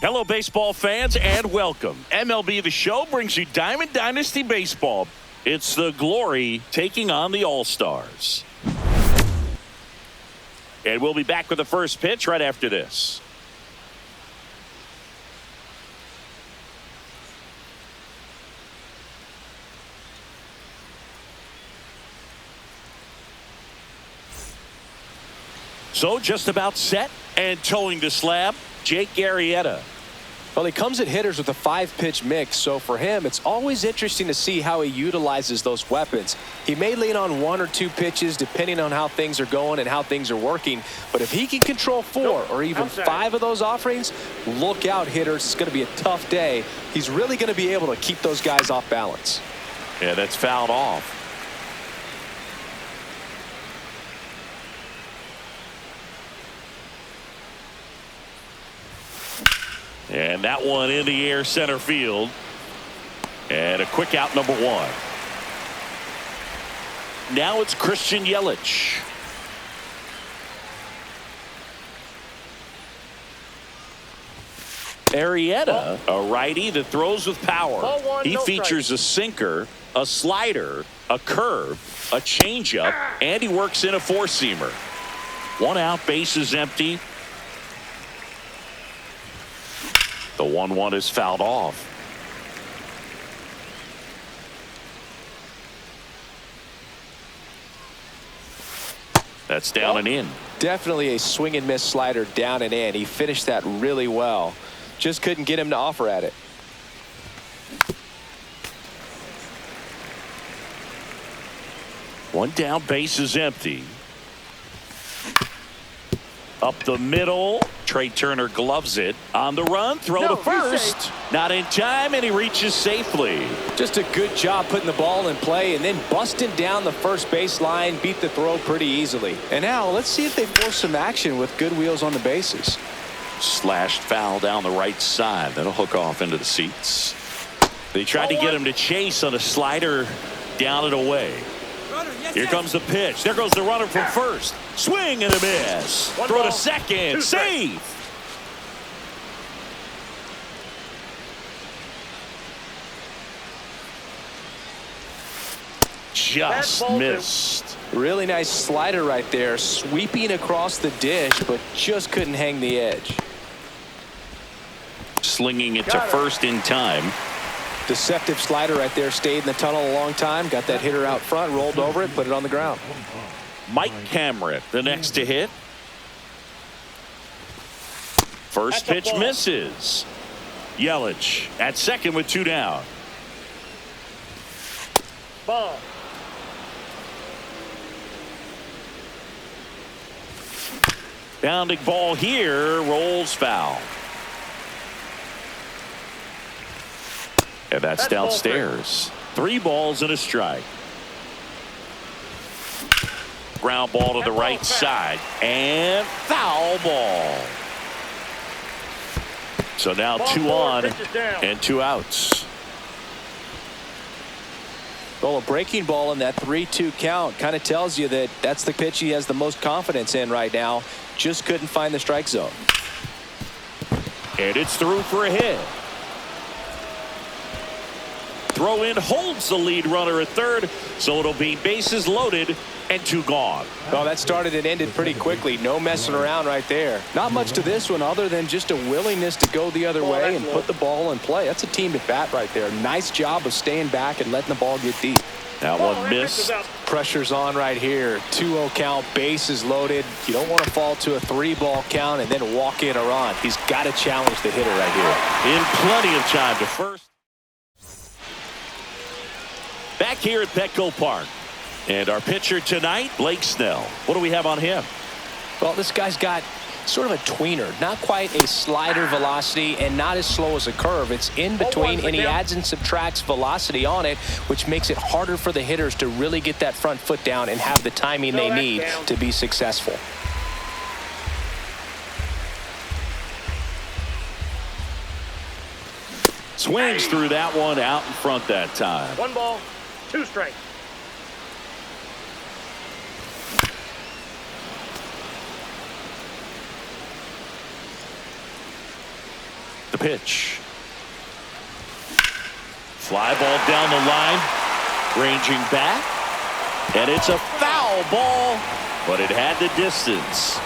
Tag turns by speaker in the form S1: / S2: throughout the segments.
S1: Hello, baseball fans, and welcome. MLB The Show brings you Diamond Dynasty Baseball. It's the Glory taking on the All-Stars. And we'll be back with the first pitch right after this. So just about set and towing the slab, Jake Arrieta.
S2: Well, he comes at hitters with a 5-pitch mix, so for him, it's always interesting to see how he utilizes those weapons. He may lean on 1 or 2 pitches depending on how things are going and how things are working, but if he can control 4 or even 5 of those offerings, look out, hitters. It's going to be a tough day. He's really going to be able to keep those guys off balance.
S1: Yeah, that's fouled off. And that one in the air center field. And a quick out, number 1. Now it's Christian Yelich. Arrieta, a righty that throws with power. He features a sinker, a slider, a curve, a changeup, and he works in a 4-seamer. 1 out, bases empty. The 1-1 is fouled off. That's down and in.
S2: Definitely a swing and miss slider down and in. He finished that really well. Just couldn't get him to offer at it.
S1: One down, base is empty. Up the middle. Trey Turner gloves it. On the run, throw to first. Not in time, and he reaches safely.
S2: Just a good job putting the ball in play and then busting down the first baseline. Beat the throw pretty easily. And now let's see if they force some action with good wheels on the bases.
S1: Slashed foul down the right side. That'll hook off into the seats. They tried to get him to chase on a slider down and away. Here comes the pitch. There goes the runner from first. Swing and a miss. Throw to second. Save. Just missed.
S2: Really nice slider right there. Sweeping across the dish, but just couldn't hang the edge.
S1: Slinging it to first in time.
S2: Deceptive slider right there. Stayed in the tunnel a long time. Got that hitter out front. Rolled over it. Put it on the ground.
S1: Mike Camrett, the next to hit. First pitch misses. Yelich at second with 2 down.
S3: Ball.
S1: Bounding ball here. Rolls foul. And that's downstairs. 3 balls and a strike. Ground ball to the right side. And foul ball. So now 2 on and 2 outs.
S2: Well, a breaking ball in that 3-2 count kind of tells you that that's the pitch he has the most confidence in right now. Just couldn't find the strike zone.
S1: And it's through for a hit. Throw in holds the lead runner at third, so it'll be bases loaded and 2 gone.
S2: Well, that started and ended pretty quickly. No messing around right there. Not much to this one other than just a willingness to go the other way and put the ball in play. That's a team at bat right there. Nice job of staying back and letting the ball get deep.
S1: That one missed.
S2: Pressure's on right here. 2-0 count, bases loaded. You don't want to fall to a 3-ball count and then walk in a run. He's got to challenge the hitter right here.
S1: In plenty of time to first. Back here at Petco Park. And our pitcher tonight, Blake Snell. What do we have on him?
S2: Well, this guy's got sort of a tweener. Not quite a slider velocity and not as slow as a curve. It's in between, and he adds and subtracts velocity on it, which makes it harder for the hitters to really get that front foot down and have the timing they need to be successful.
S1: Swings through that one out in front that time.
S3: 1 ball, 2 strikes.
S1: The pitch. Fly ball down the line. Ranging back. And it's a foul ball, but it had the distance.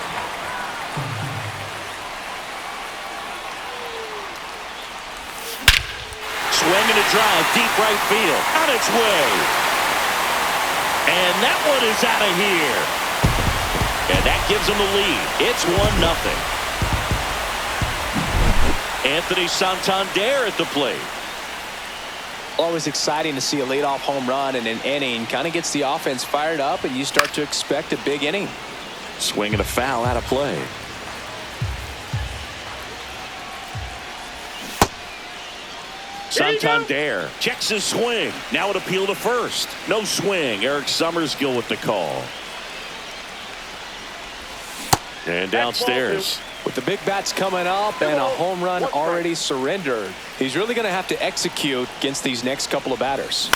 S1: Swing and a drive, deep right field, on its way. And that one is out of here. And that gives them the lead. It's 1-0. Anthony Santander at the plate.
S2: Always exciting to see a leadoff home run in an inning. Kind of gets the offense fired up, and you start to expect a big inning.
S1: Swing and a foul out of play. Santander checks his swing. Now an appeal to first. No swing. Eric Summersgill with the call. And downstairs.
S2: With the big bats coming up and a home run already surrendered, he's really going to have to execute against these next couple of batters.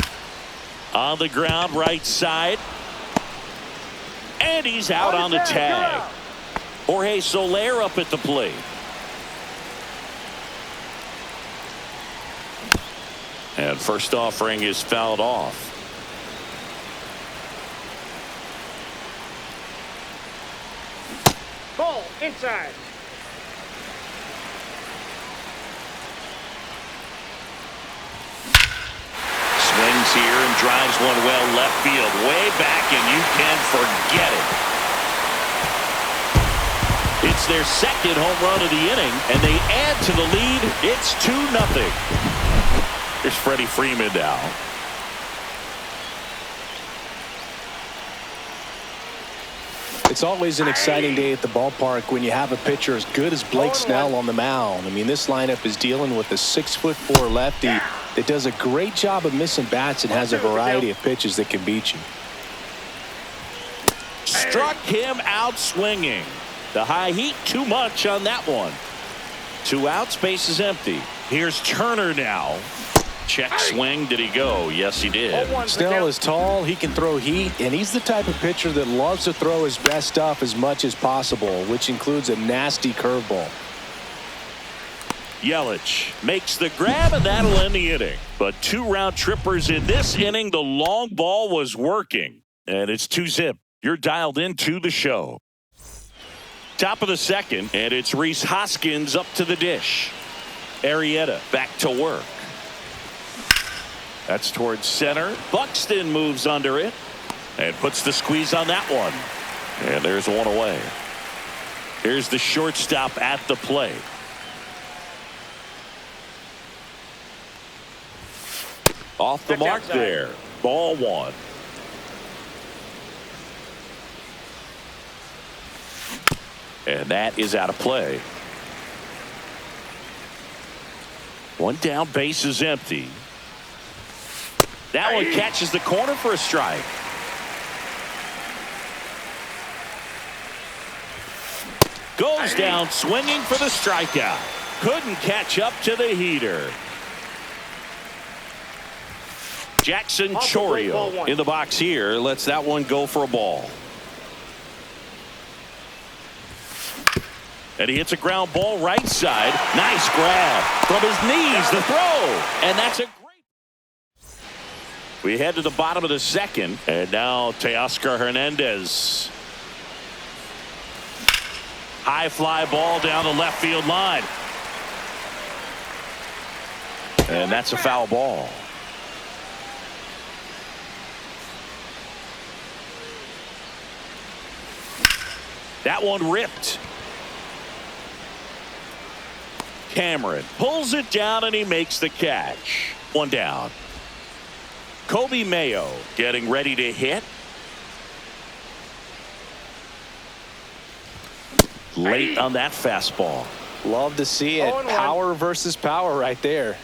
S1: On the ground, right side. And he's out on the tag. Jorge Soler up at the plate. And first offering is fouled off.
S3: Ball inside.
S1: Swings here and drives one well left field, way back, and you can forget it. It's their second home run of the inning, and they add to the lead. It's 2-0. Here's Freddie Freeman now.
S2: It's always an exciting day at the ballpark when you have a pitcher as good as Blake Snell on the mound. I mean, this lineup is dealing with a 6'4" lefty that does a great job of missing bats and has a variety of pitches that can beat you.
S1: Struck him out swinging. The high heat too much on that one. 2 outs, base is empty. Here's Turner now. Check swing. Did he go? Yes, he did.
S2: Snell is tall. He can throw heat, and he's the type of pitcher that loves to throw his best stuff as much as possible, which includes a nasty curveball.
S1: Yelich makes the grab, and that'll end the inning. But 2 round trippers in this inning. The long ball was working, and it's 2-0. You're dialed into the show. Top of the second, and it's Rhys Hoskins up to the dish. Arrieta back to work. That's towards center. Buxton moves under it and puts the squeeze on that one. And there's one away. Here's the shortstop at the plate. Off the mark there. Ball 1. And that is out of play. 1 down, base is empty. That one catches the corner for a strike. Goes down swinging for the strikeout. Couldn't catch up to the heater. Jackson Chourio in the box here. Lets that one go for a ball. And he hits a ground ball right side. Nice grab from his knees. The throw. And that's a great. We head to the bottom of the second. And now Teoscar Hernandez. High fly ball down the left field line. And that's a foul ball. That one ripped. Cameron pulls it down and he makes the catch. 1 down. Kobe Mayo getting ready to hit. Late on that fastball.
S2: Love to see it. Power versus power right there.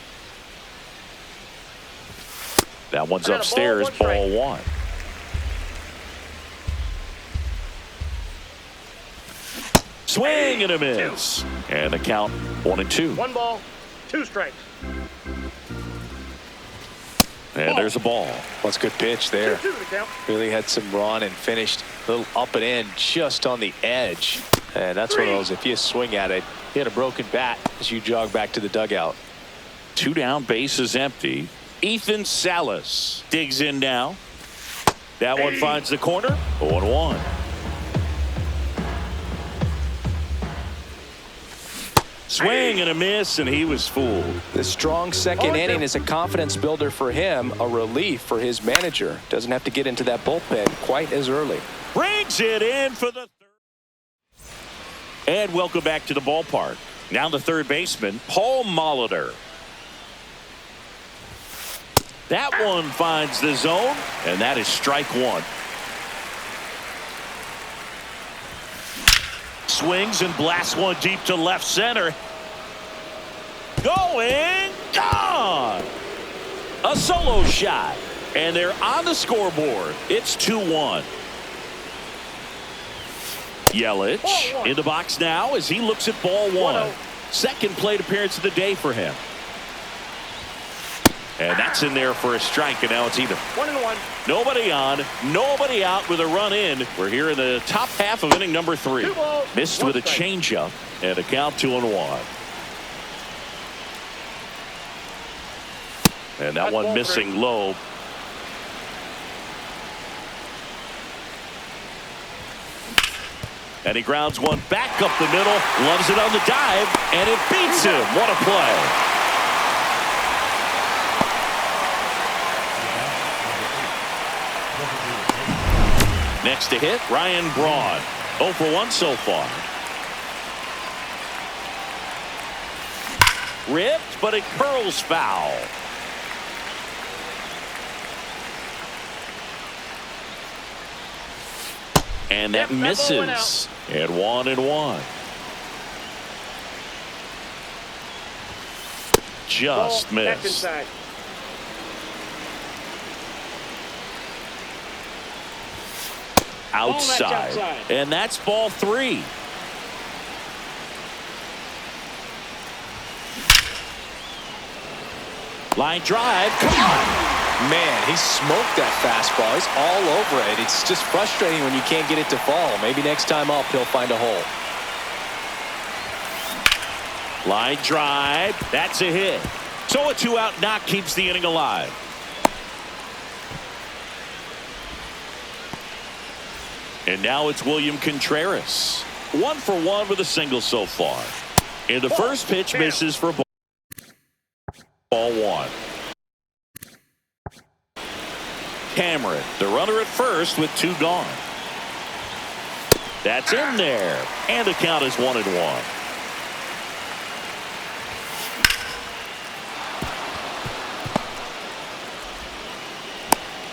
S1: That one's upstairs. Ball 1. Swing and a miss. And the count 1-2.
S3: 1 ball, 2 strikes.
S1: And there's a ball.
S2: That's a good pitch there.
S3: 2-2 the count.
S2: Really had some run and finished a little up and in just on the edge. And that's one of those, if you swing at it, hit a broken bat as you jog back to the dugout.
S1: 2 down, bases empty. Ethan Salas digs in now. That one finds the corner. 0-1. Swing and a miss, and he was fooled.
S2: The strong second inning is a confidence builder for him, a relief for his manager. Doesn't have to get into that bullpen quite as early.
S1: Brings it in for the third. And welcome back to the ballpark. Now the third baseman, Paul Molitor. That one finds the zone, and that is strike one. Swings and blasts one deep to left center. Going, gone. A solo shot, and they're on the scoreboard. It's 2-1. Yelich in the box now as he looks at ball one. Second plate appearance of the day for him. And that's in there for a strike, and now it's either
S3: 1-1.
S1: Nobody on, nobody out with a run in. We're here in the top half of inning number 3. Missed with a changeup, and a count 2-1. And that one missing low. And he grounds one back up the middle, loves it on the dive, and it beats him. What a play. Next to hit, Ryan Braun. 0 for 1 so far. Ripped, but it curls foul. And that misses. And 1-1. Just missed. Outside. And that's ball 3. Line drive. Come on.
S2: Man, he smoked that fastball. He's all over it. It's just frustrating when you can't get it to fall. Maybe next time up he'll find a hole.
S1: Line drive. That's a hit. So a 2-out knock keeps the inning alive. And now it's William Contreras. 1 for 1 with a single so far. And the first pitch misses for ball 1. Cameron, the runner at first with 2 gone. That's in there. And the count is 1-1.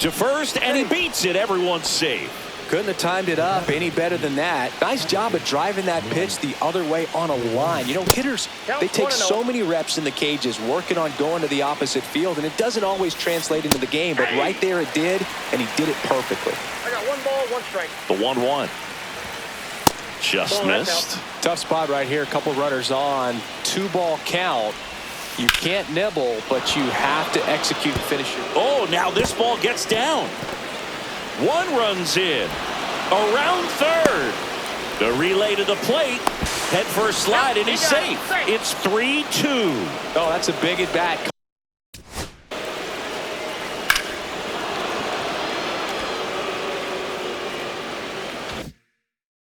S1: To first, and he beats it. Everyone's safe.
S2: Couldn't have timed it up any better than that. Nice job of driving that pitch the other way on a line. You know, hitters, they take so many reps in the cages working on going to the opposite field, and it doesn't always translate into the game, but right there it did, and he did it perfectly.
S3: I got 1 ball, 1 strike.
S1: The 1-1. Just missed.
S2: Tough spot right here. A couple runners on. 2-ball count. You can't nibble, but you have to execute and finish it.
S1: Oh, now this ball gets down. 1 runs in. Around third. The relay to the plate. Head first slide, and he's safe. It's 3-2.
S2: Oh, that's a big at bat.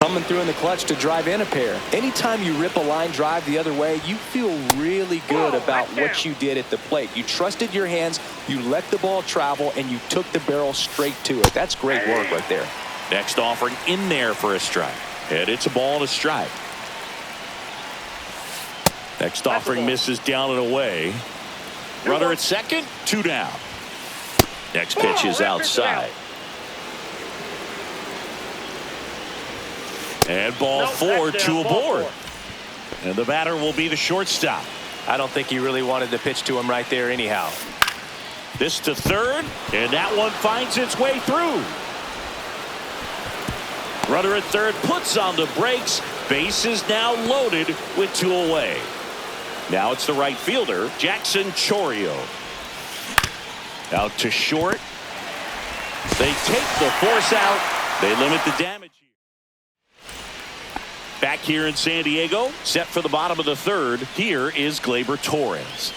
S2: Coming through in the clutch to drive in a pair. Anytime you rip a line drive the other way, you feel really good about what you did at the plate. You trusted your hands, you let the ball travel, and you took the barrel straight to it. That's great work right there.
S1: Next offering in there for a strike. And it's a ball and a strike. Next offering misses down and away. Runner at second, 2 down. Next pitch is outside. And ball 4, 2 aboard. And the batter will be the shortstop.
S2: I don't think he really wanted to pitch to him right there anyhow.
S1: This to third, and that one finds its way through. Runner at third puts on the brakes. Base is now loaded with 2 away. Now it's the right fielder, Jackson Chourio. Out to short. They take the force out. They limit the damage. Back here in San Diego, set for the bottom of the third. Here is Gleyber Torres.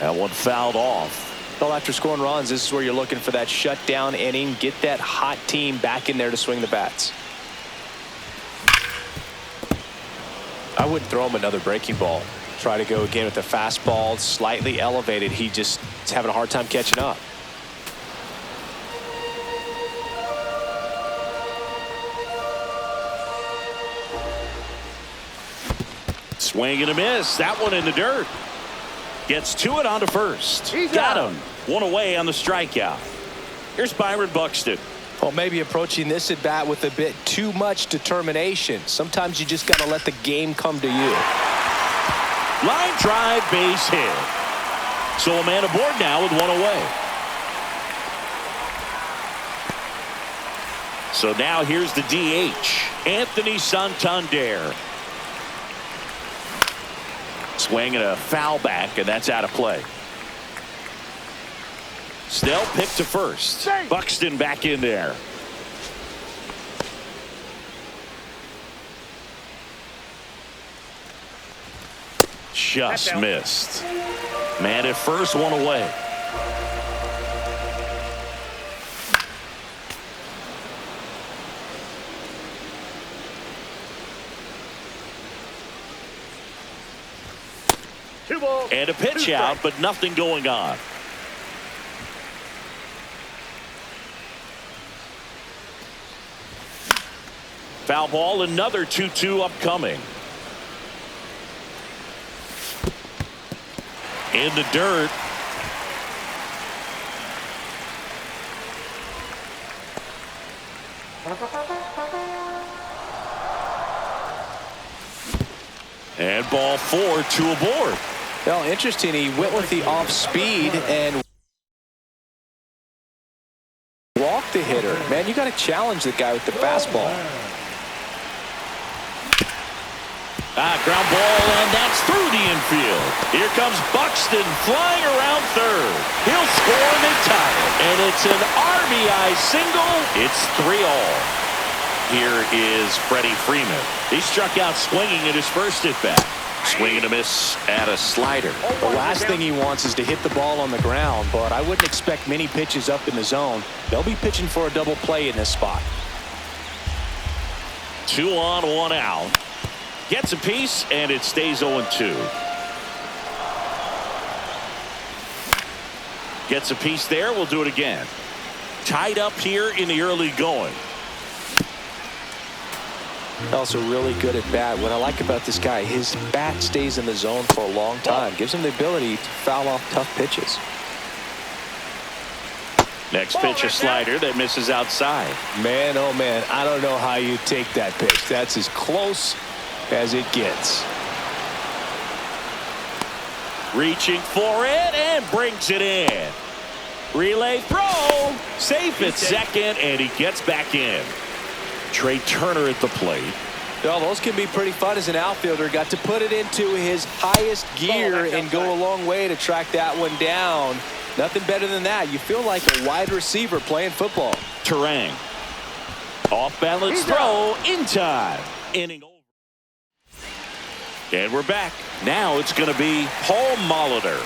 S1: That one fouled off.
S2: Well, after scoring runs, this is where you're looking for that shutdown inning. Get that hot team back in there to swing the bats. I wouldn't throw him another breaking ball. Try to go again with the fastball, slightly elevated. He just is having a hard time catching up.
S1: Swing and a miss. That one in the dirt. Gets to it onto first. Got him. One away on the strikeout. Here's Byron Buxton.
S2: Well, maybe approaching this at bat with a bit too much determination. Sometimes you just got to let the game come to you.
S1: Line drive, base hit. So a man aboard now with one away. So now here's the DH, Anthony Santander. Swing and a foul back, and that's out of play. Snell picked to first. Buxton back in there. Just missed. Man at first, one away. And a pitch out, but nothing going on. Foul ball, another 2-2 upcoming. In the dirt. And ball 4, 2 aboard.
S2: Well, interesting. He went with the off speed and walked the hitter. Man, you got to challenge the guy with the fastball.
S1: Ground ball, and that's through the infield. Here comes Buxton flying around third. He'll score and they tie it. And it's an RBI single. It's 3-all. Here is Freddie Freeman. He struck out swinging at his first at bat. Swing and a miss at a slider.
S2: The last thing he wants is to hit the ball on the ground, but I wouldn't expect many pitches up in the zone. They'll be pitching for a double play in this spot.
S1: 2 on, 1 out. Gets a piece, and it stays 0-2. Gets a piece there. We'll do it again. Tied up here in the early going.
S2: Also really good at bat. What I like about this guy, his bat stays in the zone for a long time. Gives him the ability to foul off tough pitches.
S1: Next pitch, a slider that misses outside.
S2: Man, oh man, I don't know how you take that pitch. That's as close as it gets.
S1: Reaching for it and brings it in. Relay throw. Safe at second, and he gets back in. Trey Turner at the plate.
S2: Well, those can be pretty fun as an outfielder. Got to put it into his highest gear and go a long way to track that one down. Nothing better than that. You feel like a wide receiver playing football.
S1: Terang. Off balance throw in time. Inning over. And we're back. Now it's going to be Paul Molitor.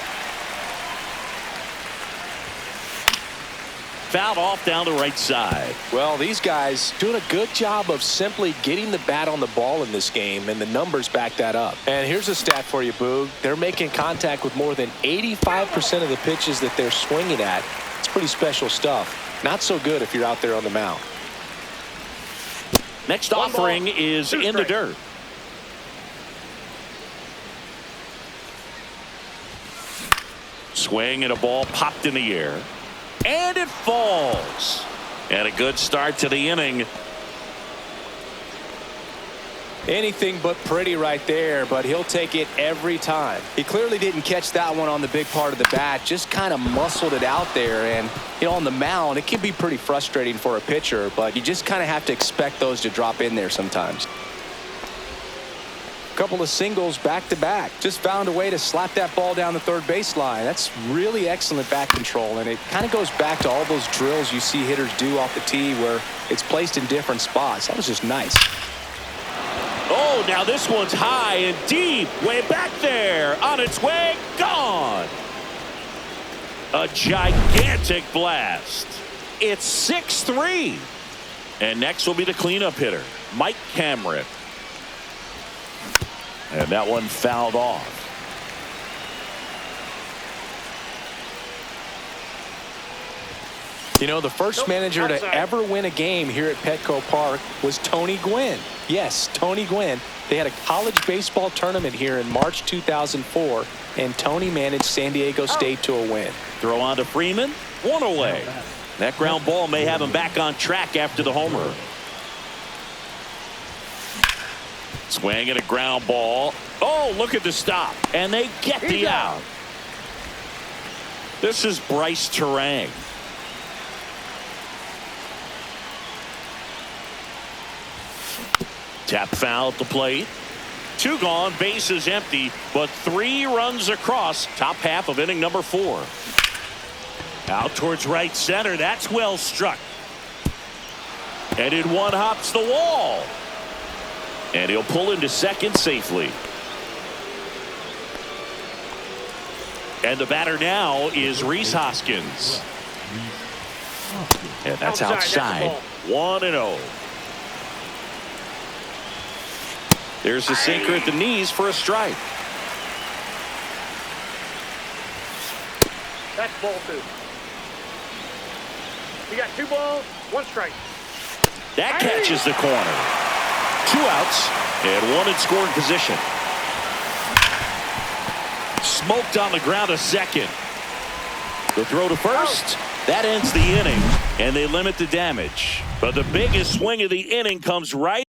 S1: Fouled off down the right side.
S2: Well, these guys doing a good job of simply getting the bat on the ball in this game, and the numbers back that up. And here's a stat for you, Boog. They're making contact with more than 85% of the pitches that they're swinging at. It's pretty special stuff. Not so good if you're out there on the mound.
S1: Next offering is in the dirt. Swing and a ball popped in the air. And it falls. And a good start to the inning.
S2: Anything but pretty right there, but he'll take it every time. He clearly didn't catch that one on the big part of the bat, just kind of muscled it out there. And, you know, on the mound, it can be pretty frustrating for a pitcher, but you just kind of have to expect those to drop in there sometimes. couple of singles back-to-back. Just found a way to slap that ball down the third baseline. That's really excellent bat control, and it kind of goes back to all those drills you see hitters do off the tee where it's placed in different spots. That was just nice.
S1: Oh, now this one's high and deep. Way back there. On its way. Gone. A gigantic blast. It's 6-3. And next will be the cleanup hitter, Mike Cameron. And that one fouled off.
S2: You know, the first manager to ever win a game here at Petco Park was Tony Gwynn. Yes, Tony Gwynn. They had a college baseball tournament here in March 2004, and Tony managed San Diego State to a win.
S1: Throw on to Freeman. One away. That ground ball may have him back on track after the homer. Swing and a ground ball. Oh, look at the stop. And they get the out. This is Bryce Terang. Tap foul at the plate. 2 gone, bases empty, but 3 runs across. Top half of inning number 4. Out towards right center. That's well struck. And in one hops the wall. And he'll pull into second safely. And the batter now is Rhys Hoskins. And that's outside. 1-0. There's a sinker at the knees for a strike.
S3: That's ball 2. You got 2 balls, 1 strike.
S1: That catches the corner. 2 outs and 1 in scoring position. Smoked on the ground a second. The throw to first. That ends the inning, and they limit the damage. But the biggest swing of the inning comes right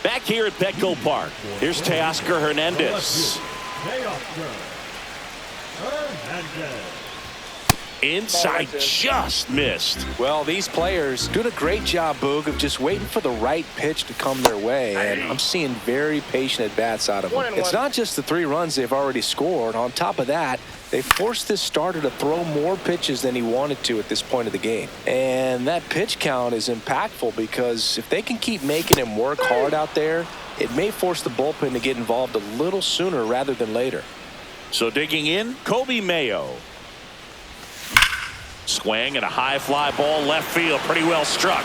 S1: back here at Petco Park. Here's Teoscar Hernandez. Inside, just missed.
S2: Well, these players doing a great job, Boog, of just waiting for the right pitch to come their way, and I'm seeing very patient at-bats out of them. It's not just the 3 runs they've already scored. On top of that, they forced this starter to throw more pitches than he wanted to at this point of the game. And that pitch count is impactful because if they can keep making him work hard out there, it may force the bullpen to get involved a little sooner rather than later.
S1: So digging in, Kobe Mayo. Swing and a high fly ball left field, pretty well struck.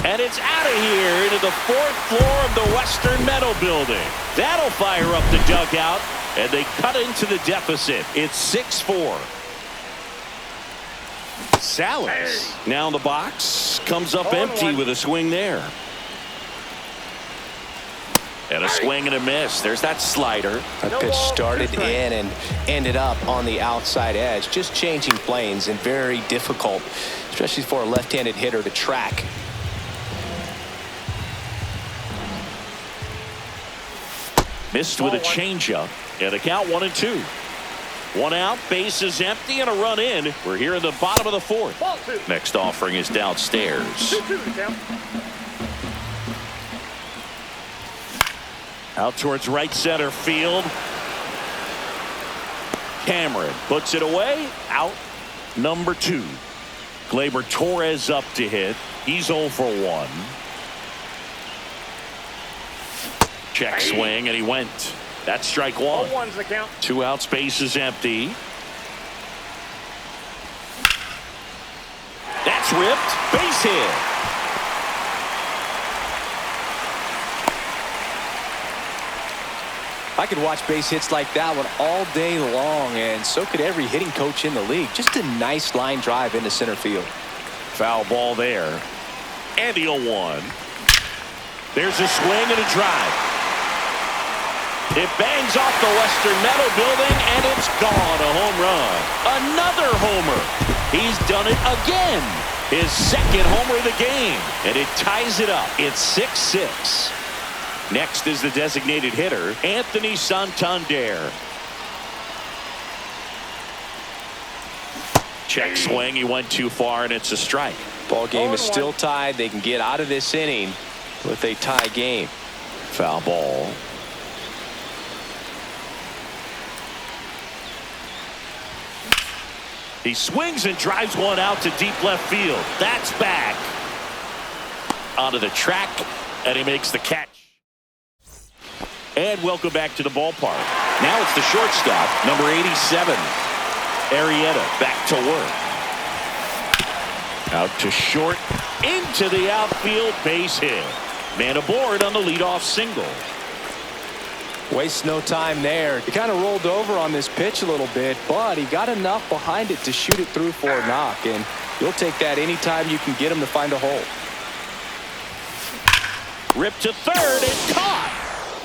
S1: And it's out of here into the 4th floor of the Western Meadow building. That'll fire up the dugout, and they cut into the deficit. It's 6-4. Salas now in the box, comes up empty with a swing there. And a swing and a miss. There's that slider.
S2: That pitch started in and ended up on the outside edge. Just changing planes and very difficult, especially for a left-handed hitter to track.
S1: Missed with a changeup. And a count 1-2. 1 out, bases empty, and a run in. We're here in the bottom of the 4th. Next offering is downstairs.
S3: 2-2 to count.
S1: Out towards right center field. Cameron puts it away. Out number 2. Gleyber Torres up to hit. He's 0 for 1. Check swing, and he went. That's strike 1.
S3: 1's the count.
S1: 2 outs, base is empty. That's ripped. Base hit.
S2: I could watch base hits like that one all day long, and so could every hitting coach in the league. Just a nice line drive into center field.
S1: Foul ball there. And the 0-1. There's a swing and a drive. It bangs off the Western Meadow building, and it's gone. A home run. Another homer. He's done it again. His 2nd homer of the game, and it ties it up. It's 6-6. Next is the designated hitter, Anthony Santander. Check swing. He went too far, and it's a strike.
S2: Ball game is still tied. They can get out of this inning with a tie game.
S1: Foul ball. He swings and drives one out to deep left field. That's back onto the track, and he makes the catch. And welcome back to the ballpark. Now it's the shortstop, number 87, Arrieta, back to work. Out to short, into the outfield, base hit. Man aboard on the leadoff single.
S2: Waste no time there. He kind of rolled over on this pitch a little bit, but he got enough behind it to shoot it through for a knock, and you'll take that anytime you can get him to find a hole.
S1: Ripped to third and caught.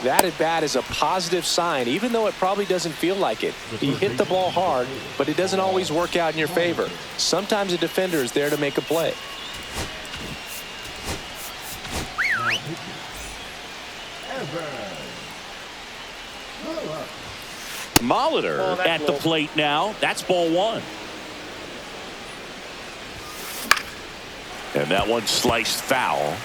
S2: That at bat is a positive sign, even though it probably doesn't feel like it. He hit the ball hard, but it doesn't always work out in your favor. Sometimes a defender is there to make a play.
S1: Molitor at the plate now. That's ball one. And that one sliced foul.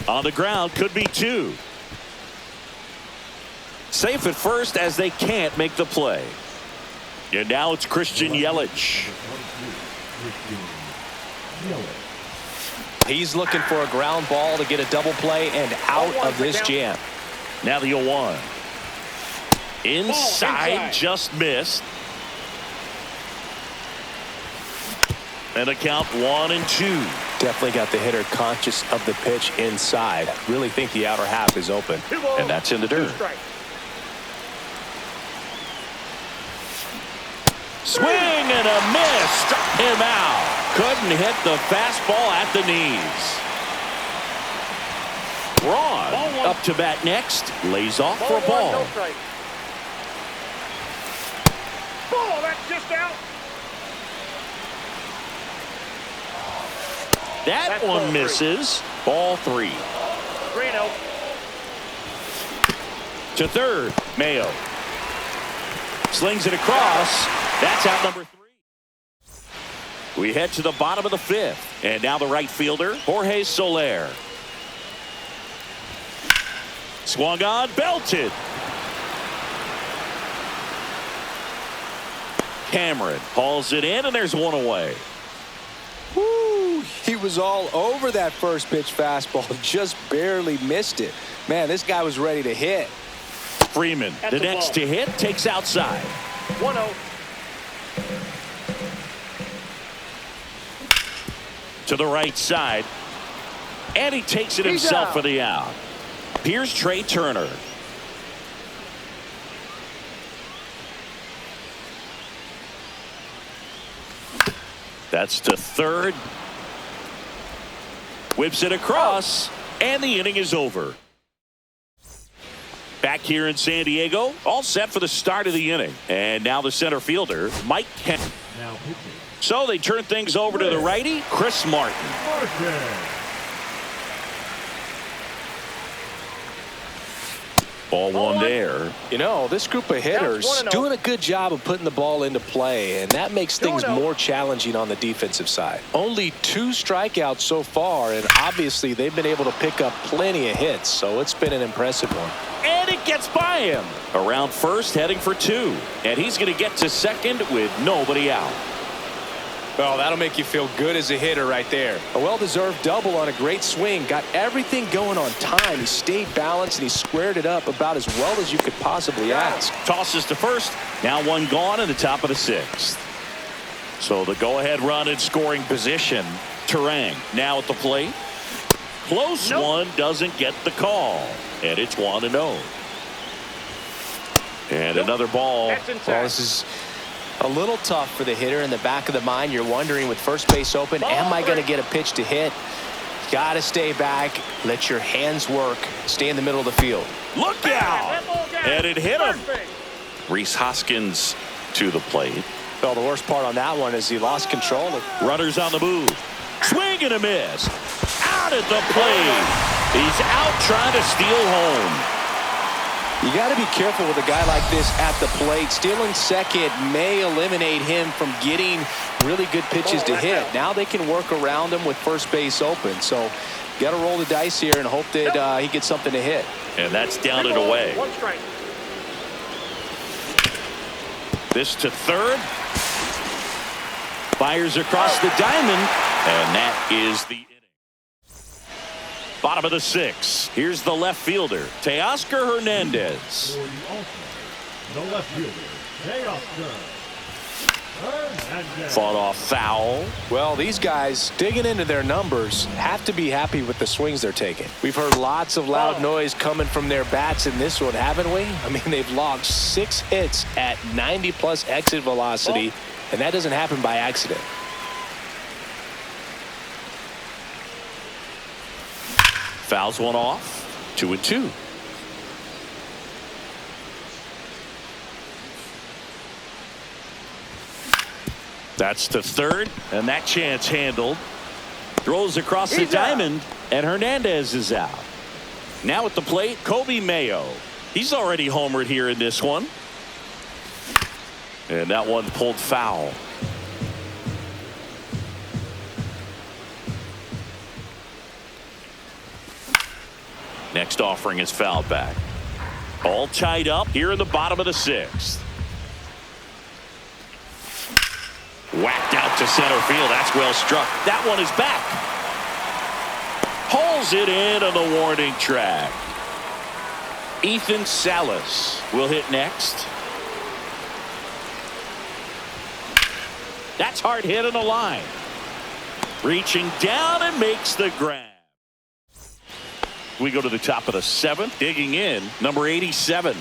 S1: On the ground, could be two. Safe at first as they can't make the play. And now it's Christian Yelich.
S2: He's looking for a ground ball to get a double play and out of this jam.
S1: Now the 0-1. Inside, just missed. And a count 1-2.
S2: Definitely got the hitter conscious of the pitch inside. Really think the outer half is open.
S1: And that's in the dirt. Swing and a miss. Struck him out. Couldn't hit the fastball at the knees. Braun up to bat next. Lays off for a ball.
S3: Ball, that's just out.
S1: That one misses. Ball three.
S3: 3-0.
S1: To third, Mayo. Slings it across. That's out number 3. We head to the bottom of the 5th. And now the right fielder, Jorge Soler. Swung on, belted. Cameron hauls it in, and there's one away.
S2: Woo, he was all over that first pitch fastball, just barely missed it. Man, this guy was ready to hit.
S1: Freeman, the next to hit, takes outside.
S3: 1-0.
S1: To the right side, and he takes it himself for the out. Here's Trey Turner. That's to third. Whips it across, and the inning is over. Back here in San Diego, all set for the start of the inning. And now the center fielder, Mike Kemp. So they turn things over to the righty, Chris Martin. Ball one there.
S2: You know, this group of hitters doing a good job of putting the ball into play, and that makes things more challenging on the defensive side. Only 2 strikeouts so far, and obviously they've been able to pick up plenty of hits, so it's been an impressive one.
S1: And it gets by him. Around first, heading for 2. And he's going to get to second with nobody out.
S2: Oh, that'll make you feel good as a hitter right there. A well-deserved double on a great swing. Got everything going on time. He stayed balanced, and he squared it up about as well as you could possibly ask.
S1: Tosses to first. Now one gone in the top of the 6th. So the go-ahead run in scoring position. Terang now at the plate. Close one, doesn't get the call. And it's 1-0. And another ball.
S2: Well, this is a little tough for the hitter. In the back of the mind, you're wondering, with first base open, am I going to get a pitch to hit? Got to stay back, let your hands work, stay in the middle of the field.
S1: Look out! And it hit him. Rhys Hoskins to the plate.
S2: Well, the worst part on that one is he lost control.
S1: Runners on the move. Swing and a miss. Out at the plate. He's out trying to steal home.
S2: You got to be careful with a guy like this at the plate. Stealing second may eliminate him from getting really good pitches to hit. Now they can work around him with first base open. So got to roll the dice here and hope that he gets something to hit.
S1: And that's down and away.
S3: One strike.
S1: This to third. Fires across the diamond. And that is the inning. Bottom of the 6th. Here's the left fielder, Teoscar Hernandez.
S4: For the ultimate, the left fielder, Teoscar Hernandez.
S1: Fought off foul.
S2: Well, these guys digging into their numbers have to be happy with the swings they're taking. We've heard lots of loud noise coming from their bats in this one, haven't we? I mean, they've logged 6 hits at 90+ exit velocity, and that doesn't happen by accident.
S1: Fouls one off. 2-2. That's to third, and that chance handled. Throws across the diamond, and Hernandez is out. Now at the plate, Kobe Mayo. He's already homered here in this one. And that one pulled foul. Next offering is fouled back. All tied up here in the bottom of the 6th. Whacked out to center field. That's well struck. That one is back. Pulls it in on the warning track. Ethan Salas will hit next. That's hard hit on the line. Reaching down and makes the grab. We go to the top of the 7th. Digging in, number 87.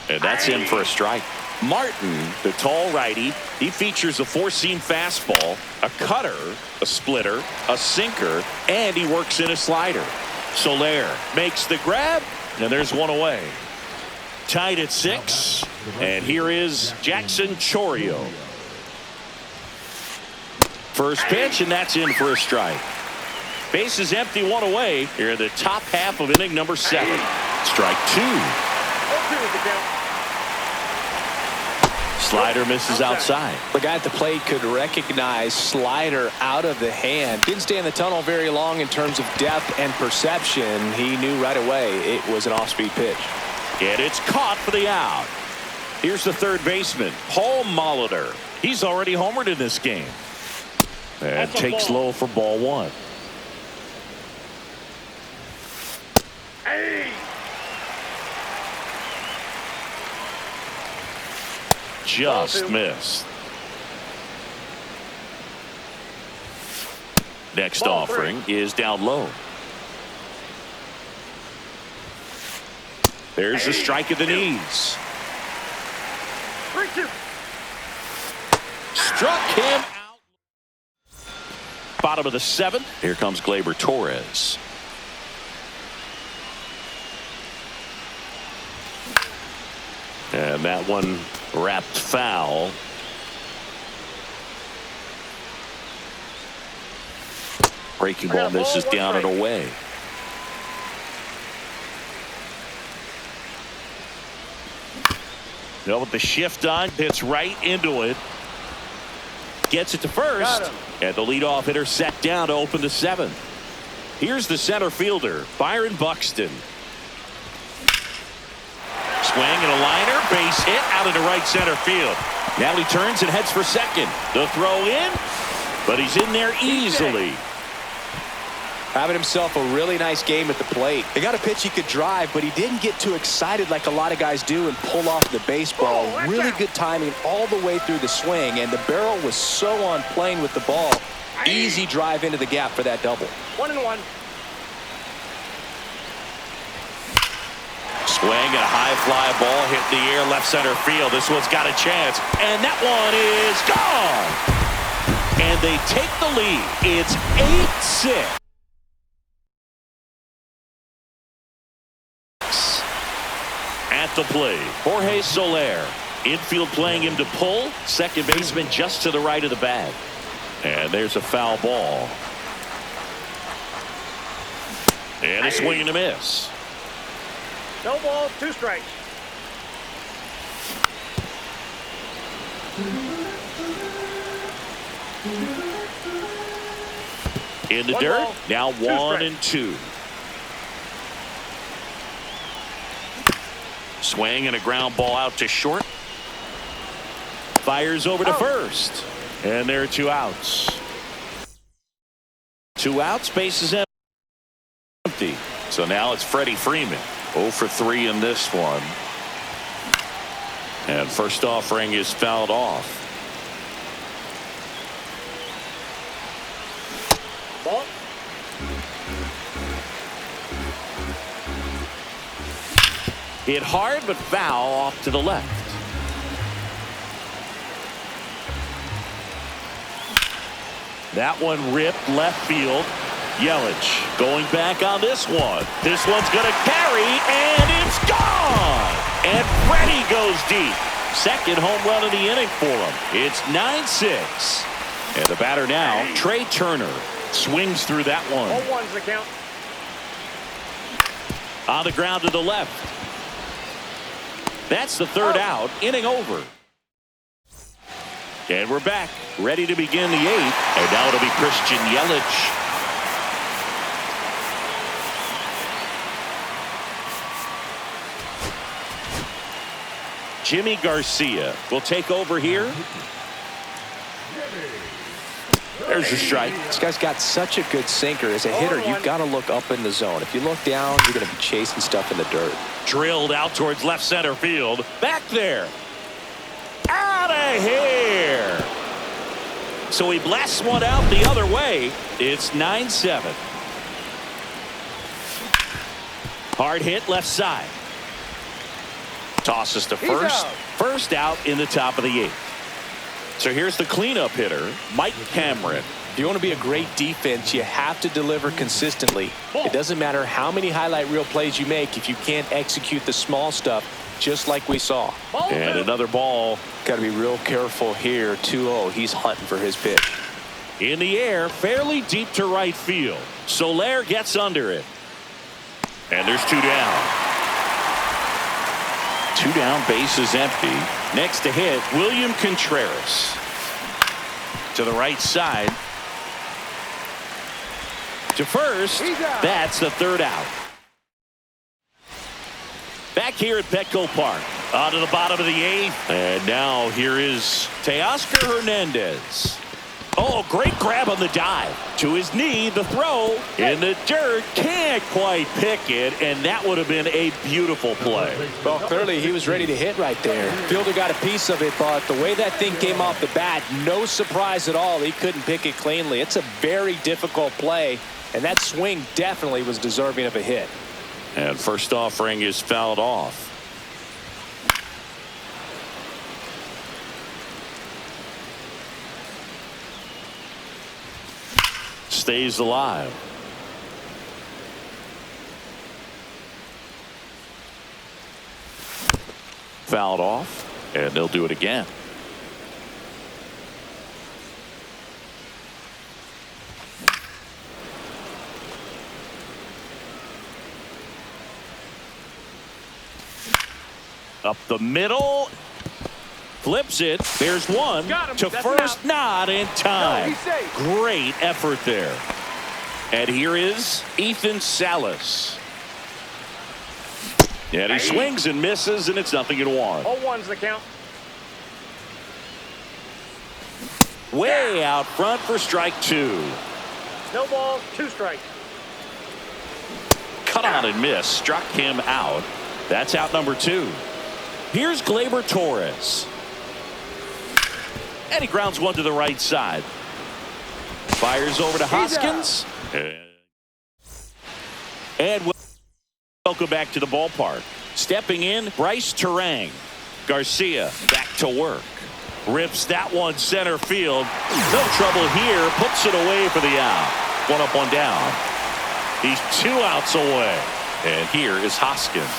S1: And that's in for a strike. Martin, the tall righty, he features a 4-seam fastball, a cutter, a splitter, a sinker, and he works in a slider. Soler makes the grab, and there's one away. Tied at 6, and here is Jackson Chourio. First pitch, and that's in for a strike. Base is empty, one away here in the top half of inning number 7. Strike 2. Slider misses outside.
S2: The guy at the plate could recognize slider out of the hand. Didn't stay in the tunnel very long in terms of depth and perception. He knew right away it was an off-speed pitch.
S1: And it's caught for the out. Here's the third baseman, Paul Molitor. He's already homered in this game. And takes low for ball 1. Just missed. Next offering is down low. There's a strike at the knees.
S3: 3-2.
S1: Struck him out. Bottom of the 7th. Here comes Gleyber Torres. And that one wrapped foul. Breaking ball misses down and away. Now with the shift on, hits right into it. Gets it to first. And the leadoff hitter set down to open the 7th. Here's the center fielder, Byron Buxton. Swing and a liner, base hit out into right center field. Now he turns and heads for second. The throw in, but he's in there easily.
S2: Having himself a really nice game at the plate. He got a pitch he could drive, but he didn't get too excited like a lot of guys do and pull off the baseball. Really good timing all the way through the swing, and the barrel was so on plane with the ball. Easy drive into the gap for that double.
S3: 1-1.
S1: Swing and a high fly ball hit the air left center field. This one's got a chance, and that one is gone. And they take the lead. It's 8-6. At the plate, Jorge Soler. Infield playing him to pull. Second baseman just to the right of the bag. And there's a foul ball. And a swing and a miss.
S3: No balls, 2 strikes.
S1: In the
S3: One
S1: dirt.
S3: ball,
S1: Now
S3: 2
S1: 1
S3: strikes.
S1: and 2. Swing and a ground ball out to short. Fires over to first. And there are 2 outs. 2 outs, base is empty. So now it's Freddie Freeman. 0 for 3 in this one. And first offering is fouled off.
S3: Ball.
S1: Hit hard, but foul off to the left. That one ripped left field. Yelich going back on this one. This one's going to carry, and it's gone. And Freddie goes deep. Second home run of the inning for him. It's 9-6. And the batter now, Trey Turner, swings through that one.
S3: 0-1's the count.
S1: On the ground to the left. That's the third out. Inning over. And we're back, ready to begin the 8th. And now it'll be Christian Yelich. Jimmy Garcia will take over here. There's your strike.
S2: This guy's got such a good sinker. As a hitter, you've got to look up in the zone. If you look down, you're going to be chasing stuff in the dirt.
S1: Drilled out towards left center field. Back there. Out of here. So he blasts one out the other way. It's 9-7. Hard hit left side. Tosses to first. First out in the top of the 8th. So here's the cleanup hitter, Mike Cameron.
S2: If you want to be a great defense, you have to deliver consistently. It doesn't matter how many highlight reel plays you make if you can't execute the small stuff, just like we saw.
S1: And another ball.
S2: Got to be real careful here. 2-0. He's hunting for his pitch.
S1: In the air, fairly deep to right field. Soler gets under it. And there's 2 down. 2 down, base is empty. Next to hit, William Contreras. To the right side. To first. That's the third out. Back here at Petco Park. On to the bottom of the 8th. And now here is Teoscar Hernandez. Oh, great grab on the dive. To his knee, the throw in the dirt. Can't quite pick it, and that would have been a beautiful play.
S2: Well, clearly he was ready to hit right there. Fielder got a piece of it, but the way that thing came off the bat, no surprise at all. He couldn't pick it cleanly. It's a very difficult play, and that swing definitely was deserving of a hit.
S1: And first offering is fouled off. Stays alive. Fouled off, and they'll do it again. Up the middle. Flips it. There's one to first, not in time. Great effort there. And here is Ethan Salas. And he swings and misses, and it's 0-1.
S3: 0-1's the count.
S1: Way out front for strike 2.
S3: No balls, 2 strikes.
S1: Cut on and miss. Struck him out. That's out number 2. Here's Gleyber Torres. And he grounds one to the right side. Fires over to Hoskins. And welcome back to the ballpark. Stepping in, Bryce Terang. Garcia back to work. Rips that one center field. No trouble here. Puts it away for the out. 1 up, 1 down. He's 2 outs away. And here is Hoskins.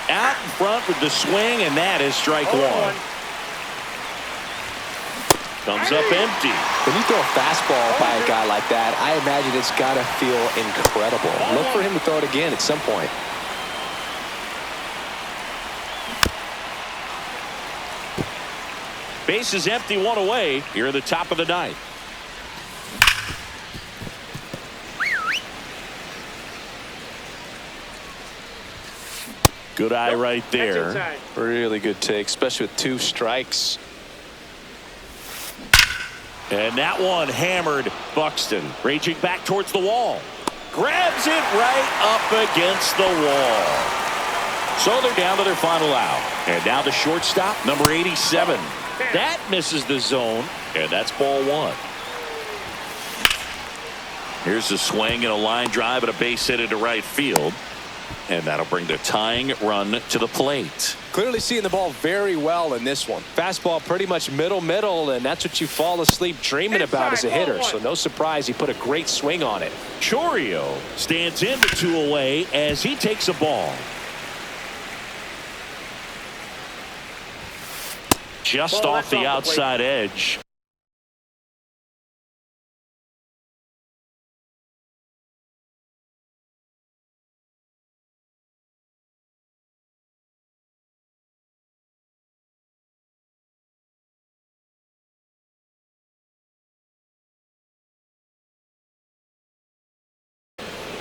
S1: Out in front with the swing, and that is strike 1. Comes up empty.
S2: When you throw a fastball by a guy like that, I imagine it's got to feel incredible. Look for him to throw it again at some point.
S1: Base is empty, one away here at the top of the ninth. Good eye right there.
S2: Really good take, especially with 2 strikes.
S1: And that one hammered. Buxton raging back towards the wall. Grabs it right up against the wall. So they're down to their final out. And now the shortstop, number 87. That misses the zone, and that's ball 1. Here's a swing and a line drive and a base hit into right field. And that'll bring the tying run to the plate.
S2: Clearly seeing the ball very well in this one. Fastball pretty much middle, and that's what you fall asleep dreaming about as a hitter. So no surprise he put a great swing on it.
S1: Chourio stands in the 2 away as he takes a ball. Just off the outside edge.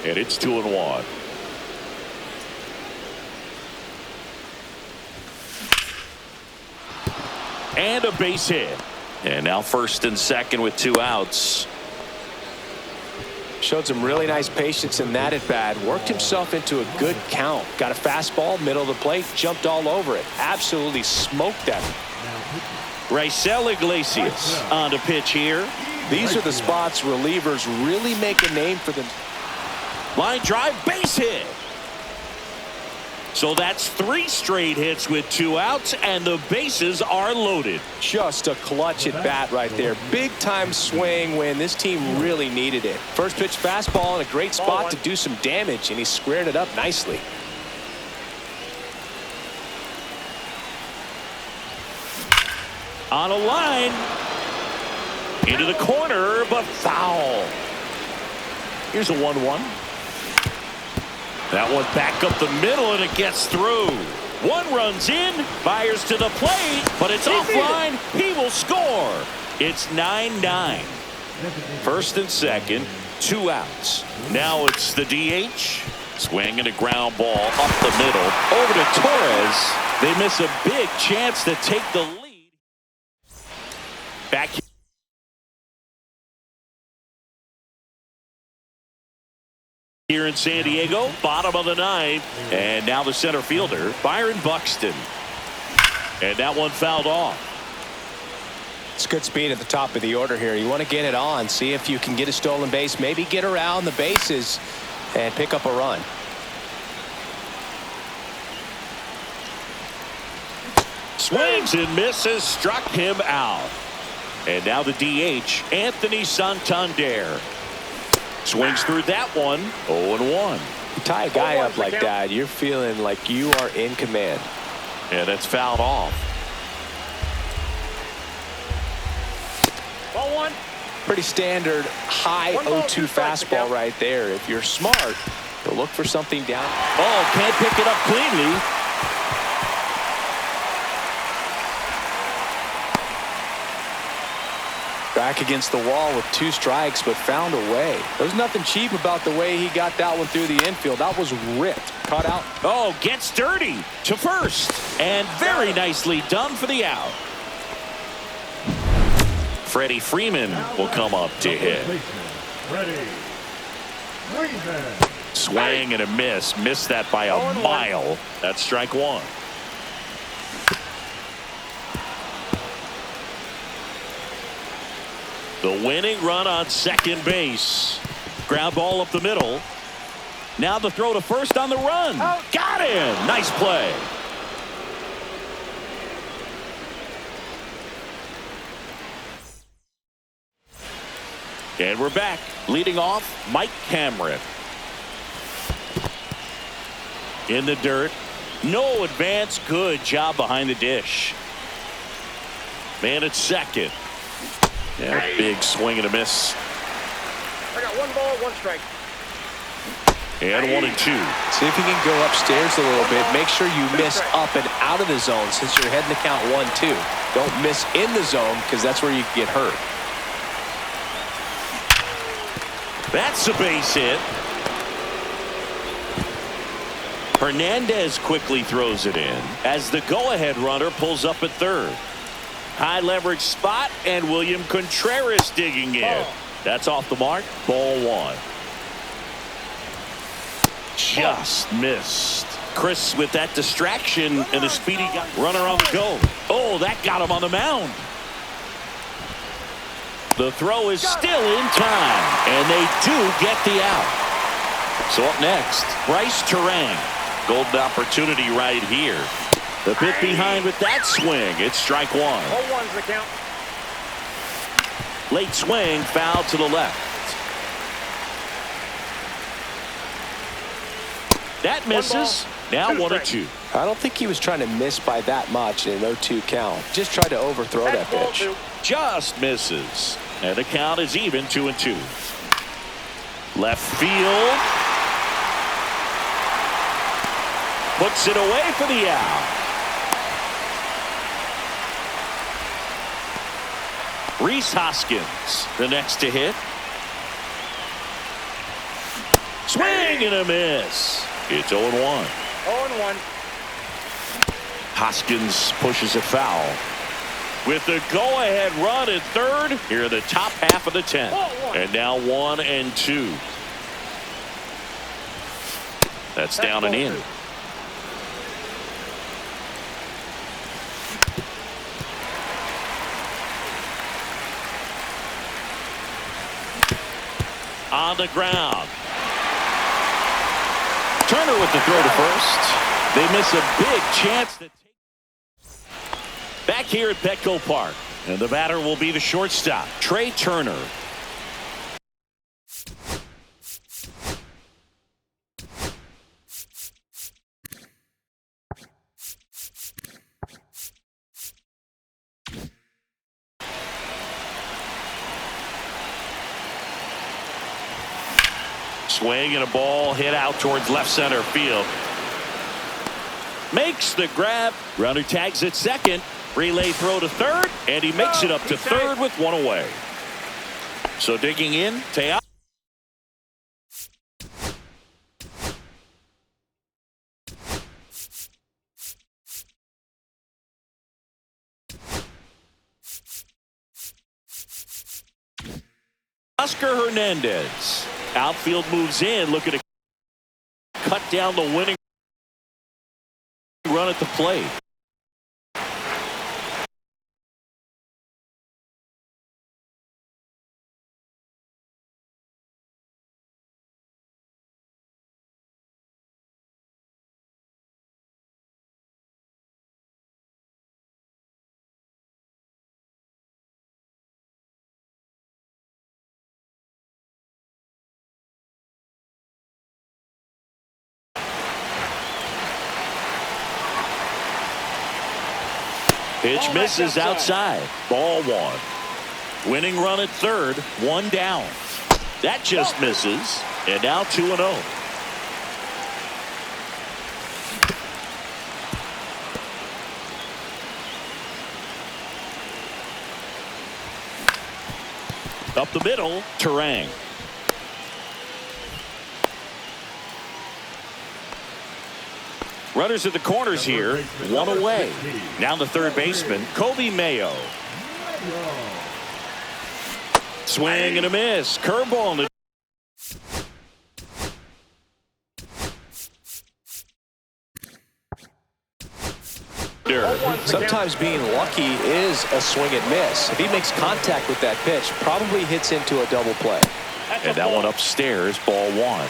S1: And it's 2-1. And a base hit. And now first and second with 2 outs.
S2: Showed some really nice patience in that at bat. Worked himself into a good count. Got a fastball, middle of the plate, jumped all over it. Absolutely smoked that.
S1: Raisel Iglesias on the pitch here.
S2: These are the spots relievers really make a name for them.
S1: Line drive, base hit. So that's 3 straight hits with 2 outs, and the bases are loaded.
S2: Just a clutch at bat right there. Big time swing when this team really needed it. First pitch fastball in a great spot to do some damage, and he squared it up nicely.
S1: On a line. Into the corner, but foul. Here's a 1-1. That one back up the middle, and it gets through. 1 runs in, fires to the plate, but it's offline. He will score. It's 9-9. First and second, 2 outs. Now it's the DH. Swing and a ground ball up the middle. Over to Torres. They miss a big chance to take the lead. Back here in San Diego, bottom of the 9th, and now the center fielder, Byron Buxton. And that one fouled off.
S2: It's good speed at the top of the order here. You want to get it on, see if you can get a stolen base, maybe get around the bases and pick up a run.
S1: Swings and misses, struck him out. And now the DH, Anthony Santander. Swings through that one. 0-1.
S2: You tie a guy up like that, you're feeling like you are in command.
S1: And it's fouled off.
S3: Ball 1.
S2: Pretty standard high 0-2 fastball right there. If you're smart, you'll look for something down.
S1: Oh, can't pick it up cleanly.
S2: Back against the wall with 2 strikes, but found a way. There's nothing cheap about the way he got that one through the infield. That was ripped. Caught out.
S1: Oh, gets dirty to first. And very nicely done for the out. Freddie Freeman will come up to hit. Swing and a miss. Missed that by a mile. That's strike 1. The winning run on second base. Ground ball up the middle. Now the throw to first on the run. Got him. Nice play. And we're back. Leading off, Mike Cameron. In the dirt. No advance. Good job behind the dish. Man at second. Yeah, big swing and a miss.
S3: I got 1 ball, 1 strike.
S1: And 1-2.
S2: See if you can go upstairs a little bit. Make sure you miss up and out of the zone since you're heading to count 1-2. Don't miss in the zone because that's where you can get hurt.
S1: That's a base hit. Hernandez quickly throws it in as the go-ahead runner pulls up at third. High leverage spot, and William Contreras digging in. That's off the mark. Ball 1. Just missed. Chris with that distraction and a speedy runner on the go. Oh, that got him on the mound. The throw is still in time, and they do get the out. So up next, Bryce Turang. Golden opportunity right here. The bit behind with that swing. It's strike 1.
S3: 0-1's the count.
S1: Late swing, foul to the left. That misses. Now 1-2.
S2: I don't think he was trying to miss by that much in an 0-2 count. Just tried to overthrow that pitch.
S1: Just misses. And the count is even 2-2. Left field. Puts it away for the out. Rhys Hoskins, the next to hit. Swing and a miss. It's 0-1.
S3: 0-1.
S1: Hoskins pushes it foul. With the go-ahead run at third, here in the top half of the 10th. And now 1-2. That's down and in. On the ground. Turner with the throw to first. They miss a big chance to take. Back here at Petco Park. And the batter will be the shortstop, Trey Turner. Swing and a ball hit out towards left center field. Makes the grab. Runner tags at second. Relay throw to third. And he makes it up to third with one away. So digging in, Teo. Oscar Hernandez. Outfield moves in, looking to cut down the winning run at the plate. Pitch misses outside. Ball 1. Winning run at third. 1 down. That just misses. And now 2-0. Up the middle, Turang. Runners at the corners here, 1 away. Now the third baseman, Kobe Mayo. Swing and a miss. Curveball in the
S2: Sometimes being lucky is a swing and miss. If he makes contact with that pitch, probably hits into a double play.
S1: And that one upstairs, ball 1.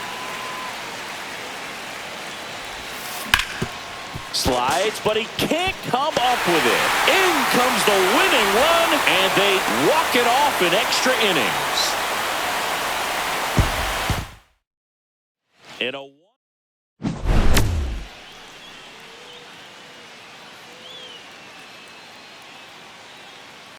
S1: Slides, but he can't come up with it. In comes the winning run, and they walk it off in extra innings. In a